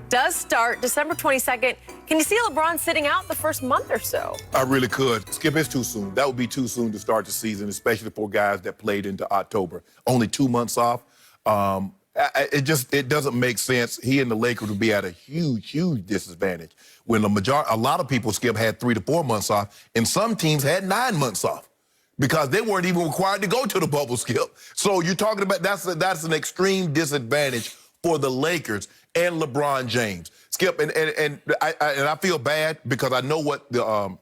does start December 22nd. Can you see LeBron sitting out the first month or so? I really could. Skip, it's too soon. That would be too soon to start the season, especially for guys that played into October. Only 2 months off. It doesn't make sense. He and the Lakers would be at a huge disadvantage when a lot of people, Skip, had 3 to 4 months off, and some teams had 9 months off because they weren't even required to go to the bubble, Skip. So you're talking about that's an extreme disadvantage for the Lakers and LeBron James. Skip, and I feel bad because I know what the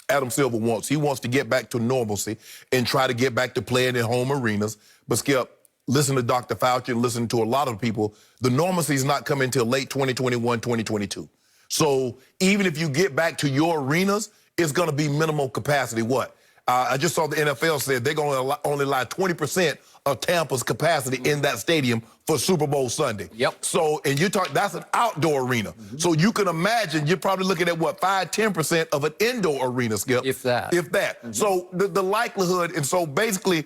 Adam Silver wants. He wants to get back to normalcy and try to get back to playing in home arenas. But Skip, listen to Dr. Fauci and listen to a lot of people. The normalcy is not coming until late 2021, 2022. So even if you get back to your arenas, it's going to be minimal capacity. What? I just saw the NFL said they're going to only allow 20% of Tampa's capacity in that stadium for Super Bowl Sunday. Yep. So, and you're talking, that's an outdoor arena. So you can imagine you're probably looking at what, 5-10% of an indoor arena, Skip. If that. If that. So the likelihood, and so basically,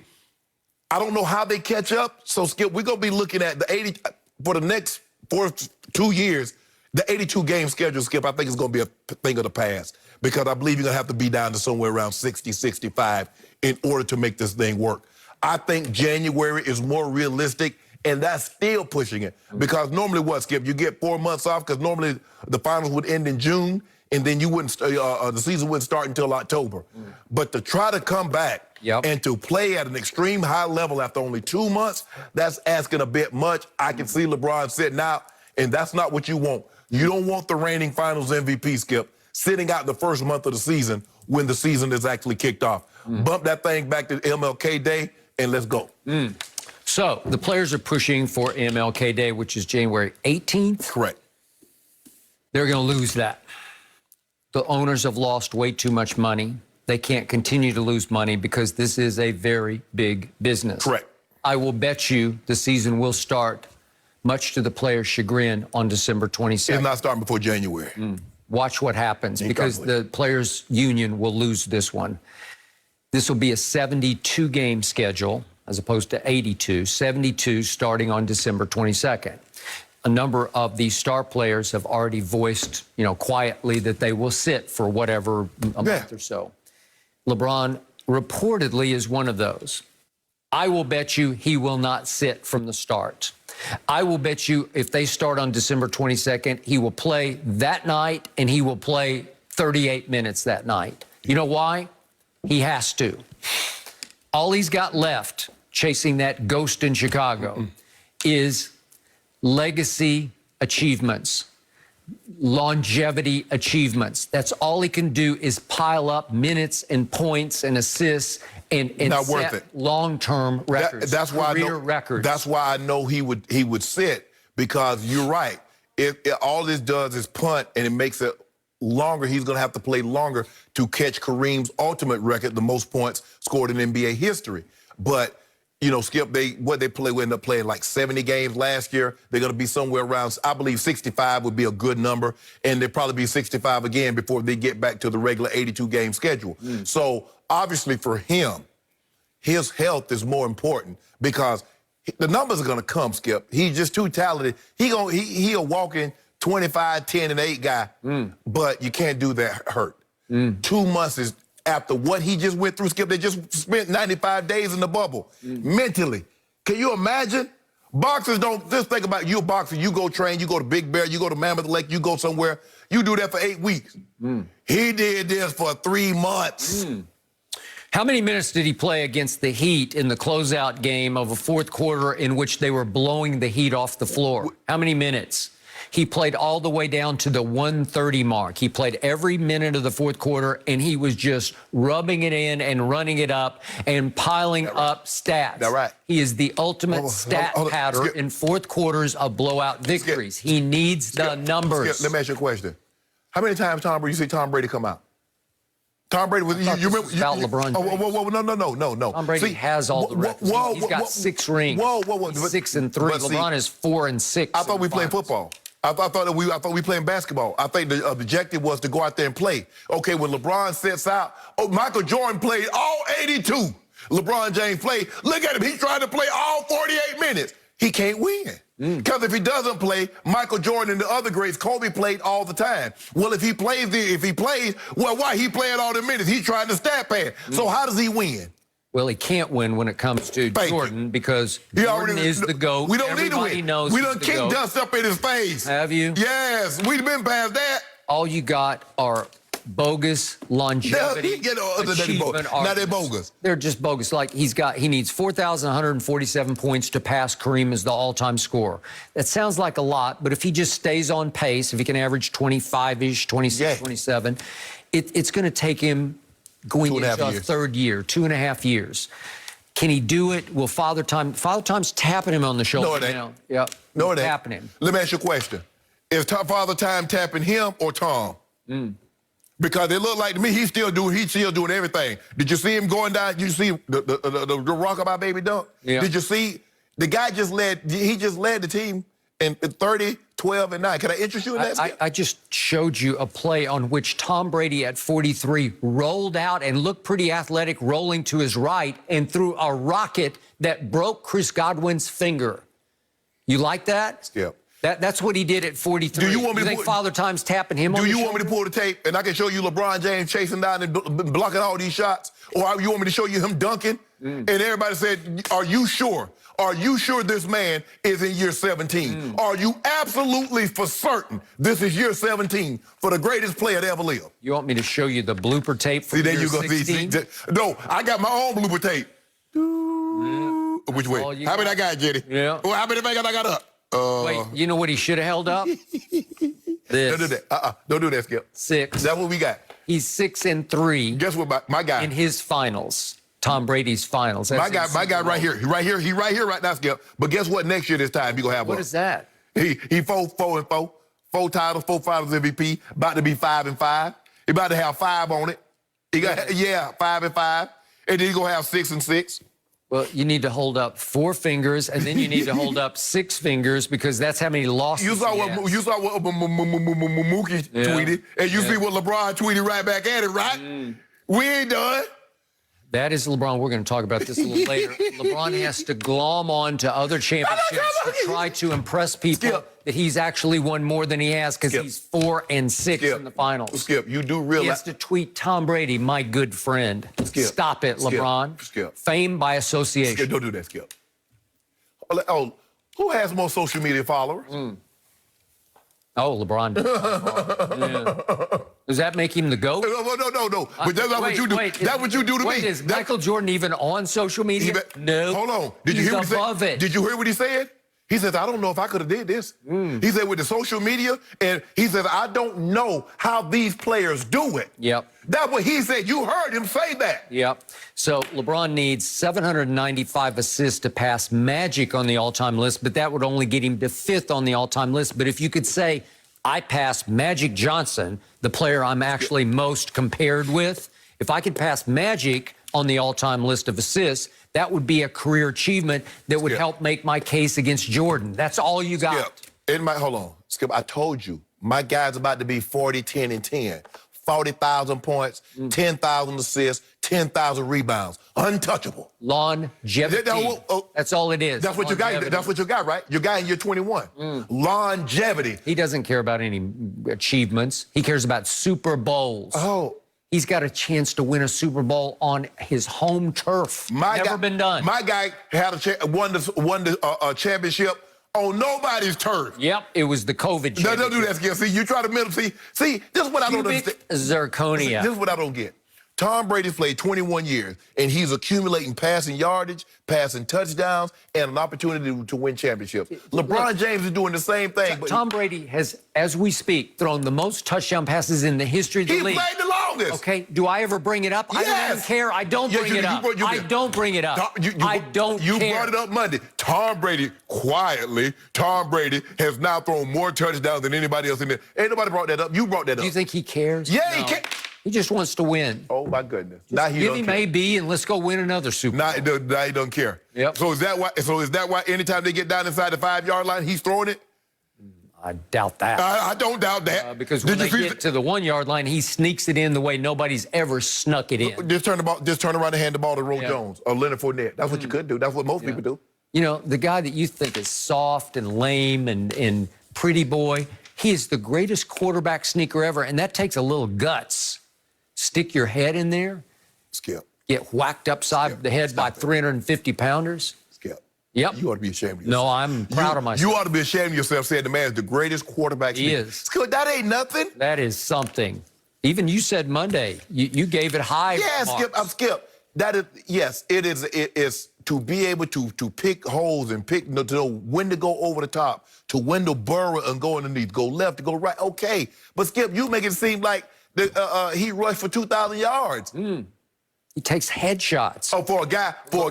I don't know how they catch up. So, Skip, we're going to be looking at for the next 2 years, the 82-game schedule, Skip, I think is going to be a thing of the past because I believe you're going to have to be down to somewhere around 60, 65 in order to make this thing work. I think January is more realistic, and that's still pushing it because normally what, Skip, you get 4 months off because normally the finals would end in June, and then you wouldn't, the season wouldn't start until October. But to try to come back and to play at an extreme high level after only 2 months, that's asking a bit much. I can see LeBron sitting out, and that's not what you want. You don't want the reigning finals MVP, Skip, sitting out the first month of the season when the season is actually kicked off. Bump that thing back to MLK Day, and let's go. So the players are pushing for MLK Day, which is January 18th. Correct. They're going to lose that. The owners have lost way too much money. They can't continue to lose money because this is a very big business. Correct. I will bet you the season will start, much to the players' chagrin, on December 22nd. It's not starting before January. Watch what happens because the players' union will lose this one. This will be a 72-game schedule as opposed to 82. 72 starting on December 22nd. A number of the star players have already voiced, quietly that they will sit for whatever a month or so. LeBron reportedly is one of those. I will bet you he will not sit from the start. I will bet you if they start on December 22nd, he will play that night and he will play 38 minutes that night. You know why? He has to. All he's got left, chasing that ghost in Chicago, is legacy achievements, longevity achievements. That's all he can do is pile up minutes and points and assists and set long-term records, that's why career records. That's why I know he would sit, because you're right. If all this does is punt and it makes it longer, he's going to have to play longer to catch Kareem's ultimate record, the most points scored in NBA history. But Skip, they end up playing like 70 games last year. They're going to be somewhere around, I believe 65 would be a good number, and they'll probably be 65 again before they get back to the regular 82-game schedule. So obviously for him, his health is more important because the numbers are going to come, Skip. He's just too talented. He a walking 25, 10, and 8 guy, but you can't do that hurt. 2 months is after what he just went through, Skip. They just spent 95 days in the bubble. Mentally, can you imagine? Boxers don't, just think about you a boxer, you go train, you go to Big Bear, you go to Mammoth Lake, you go somewhere, you do that for 8 weeks. He did this for 3 months. How many minutes did he play against the Heat in the closeout game of a fourth quarter in which they were blowing the Heat off the floor? How many minutes? He played all the way down to the 1:30 mark. He played every minute of the fourth quarter, and he was just rubbing it in and running it up and piling up stats. That's right. He is the ultimate stat patter in fourth quarters of blowout victories. He needs the numbers. Let me ask you a question. How many times, you see Tom Brady come out? Tom Brady was. You remember about LeBron James. No. Tom Brady has all the records. He's got 6 rings. He's 6 and 3. LeBron is 4 and 6. I thought we played football. I thought we playing basketball. I think the objective was to go out there and play. Okay, when LeBron sets out, Michael Jordan played all 82. LeBron James played. Look at him. He's trying to play all 48 minutes. He can't win. Because if he doesn't play, Michael Jordan and the other greats, Kobe played all the time. Well, if he plays, well, why he playing all the minutes? He's trying to stat pad. So how does he win? Well, he can't win when it comes to Jordan because Jordan is the GOAT. We don't need to win. Knows we done kicked dust up in his face. Have you? Yes, we've been past that. All you got are bogus longevity achievement now they're bogus. They're just bogus. Like he needs 4,147 points to pass Kareem as the all-time scorer. That sounds like a lot, but if he just stays on pace, if he can average 25-ish, 26, 27, it's going to take him going into a third year, 2.5 years. Can he do it? Will Father Time's tapping him on the shoulder? No, it ain't. Now. Yep. No, it ain't. Tapping him. Let me ask you a question. Is Father Time tapping him or Tom? Because it looked like to me he's still doing everything. Did you see him going down? You see the rockabye baby dunk? Yeah. Did you see the guy just led the team in 30, 12, and 9. Can I interest you in that? I just showed you a play on which Tom Brady at 43 rolled out and looked pretty athletic, rolling to his right and threw a rocket that broke Chris Godwin's finger. You like that? Yeah. That's what he did at 43. Do you want me to think Father Time's tapping him on the shoulder? Do you want me to pull the tape and I can show you LeBron James chasing down and blocking all these shots? Or you want me to show you him dunking? And everybody said, are you sure? Are you sure this man is in year 17? Are you absolutely for certain this is year 17 for the greatest player to ever live? You want me to show you the blooper tape from See, there year you go. 16? No, I got my own blooper tape. Which way? How many I got, Jenny? Yeah. Well, how many I got up? Wait, you know what he should have held up? This. Don't do that. Don't do that, Skip. 6. That's what we got. He's 6-3. Guess what, my guy? In his finals. Tom Brady's finals. My guy right here. He right here right now, Skip. But guess what? Next year this time he gonna have What is that? He 4-4. 4 titles, 4 finals MVP. About to be 5-5. He about to have 5 on it. He got 5-5. And then he gonna have 6-6. Well, you need to hold up 4 fingers, and then you need to hold up 6 fingers because that's how many losses you saw what Mookie tweeted, and you see what LeBron tweeted right back at it, right? We ain't done. That is LeBron. We're going to talk about this a little later. LeBron has to glom on to other championships to try to impress people that he's actually won more than he has because he's 4 and 6 in the finals. Skip, you do realize. He has to tweet Tom Brady, my good friend. Stop it, LeBron. Fame by association. Skip, don't do that, Skip. Oh, who has more social media followers? Oh, LeBron. Does that make him the GOAT? No. But that's not what you do. That's what you do to me. Is Michael Jordan even on social media? No. Hold on. Did you hear what he said? Did you hear what he said? He says, I don't know if I could have did this. He said with the social media, and he says, I don't know how these players do it. Yep. That's what he said. You heard him say that. Yep. So LeBron needs 795 assists to pass Magic on the all-time list, but that would only get him to 5th on the all-time list. But if you could say, I passed Magic Johnson, the player I'm actually most compared with, if I could pass Magic on the all-time list of assists, that would be a career achievement that would help make my case against Jordan. That's all you got. Skip, hold on. Skip, I told you, my guy's about to be 40, 10, and 10. 40,000 points, 10,000 assists, 10,000 rebounds. Untouchable. Longevity. That's all it is. That's what you got. That's what you got, right? Your guy in year 21. Longevity. He doesn't care about any achievements. He cares about Super Bowls. Oh. He's got a chance to win a Super Bowl on his home turf. Never been done. My guy had won the championship on nobody's turf. Yep, it was the COVID championship. No, don't do that, Skip. See, you try to middle. See, this is what I don't understand. Zirconia. This is what I don't get. Tom Brady's played 21 years, and he's accumulating passing yardage, passing touchdowns, and an opportunity to win championships. LeBron James is doing the same thing. But Tom Brady has, as we speak, thrown the most touchdown passes in the history of the league. He played the longest. Okay, do I ever bring it up? Yes. I don't even care. I don't bring it up. I don't bring it up. I don't care. You brought it up Monday. Tom Brady, quietly, has now thrown more touchdowns than anybody else in there. Ain't nobody brought that up. You brought that up. Do you think he cares? Yeah, he cares. He just wants to win. Oh, my goodness. Now he give him A-B and let's go win another Super Bowl. Now he don't care. Yep. So is that why anytime they get down inside the 5-yard line, he's throwing it? I doubt that. I don't doubt that. Because when they get to the 1-yard line, he sneaks it in the way nobody's ever snuck it in. Just turn around and hand the ball to Jones or Leonard Fournette. That's what you could do. That's what most people do. You know, the guy that you think is soft and lame and pretty boy, he is the greatest quarterback sneaker ever, and that takes a little guts. Stick your head in there. Skip. Get whacked upside the head by 350-pounders. Skip. Yep. You ought to be ashamed of yourself. No, I'm proud of myself. You ought to be ashamed of yourself saying the man is the greatest quarterback. He is. Skip, that ain't nothing. That is something. Even you said Monday, you gave it high. Yeah, Skip. That is, yes, it is to be able to pick holes and to know when to go over the top, to when to burrow and go underneath, go left, to go right. Okay, but Skip, you make it seem like he rushed for 2,000 yards. He takes headshots. Oh, for a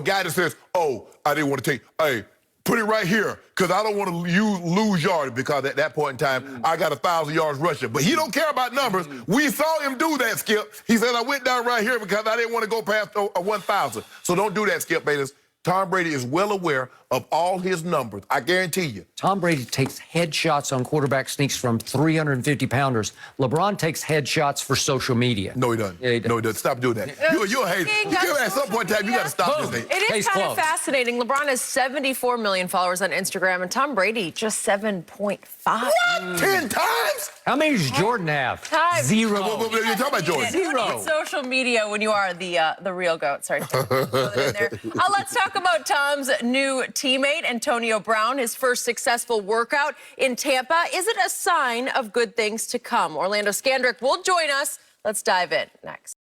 guy that says, "Oh, I didn't want to take. Hey, put it right here because I don't want to lose yards because at that point in time I got 1,000 yards rushing." But he don't care about numbers. We saw him do that, Skip. He said, "I went down right here because I didn't want to go past 1,000." So don't do that, Skip Bayless. Tom Brady is well aware of all his numbers. I guarantee you. Tom Brady takes headshots on quarterback sneaks from 350-pounders. LeBron takes headshots for social media. No, he doesn't. Yeah, he does. No, he doesn't. Stop doing that. You're a hater. At some point in time, you got to stop this thing. It is Case kind of closed. fascinating. LeBron has 74 million followers on Instagram, and Tom Brady just 7.5. What? 10 times? How many does Jordan have? Times. Zero. You're talking about Jordan. Zero. Social media when you are the real GOAT. Sorry. Let's talk about Tom's new teammate, Antonio Brown, his first successful workout in Tampa. Is it a sign of good things to come? Orlando Skandrick will join us. Let's dive in next.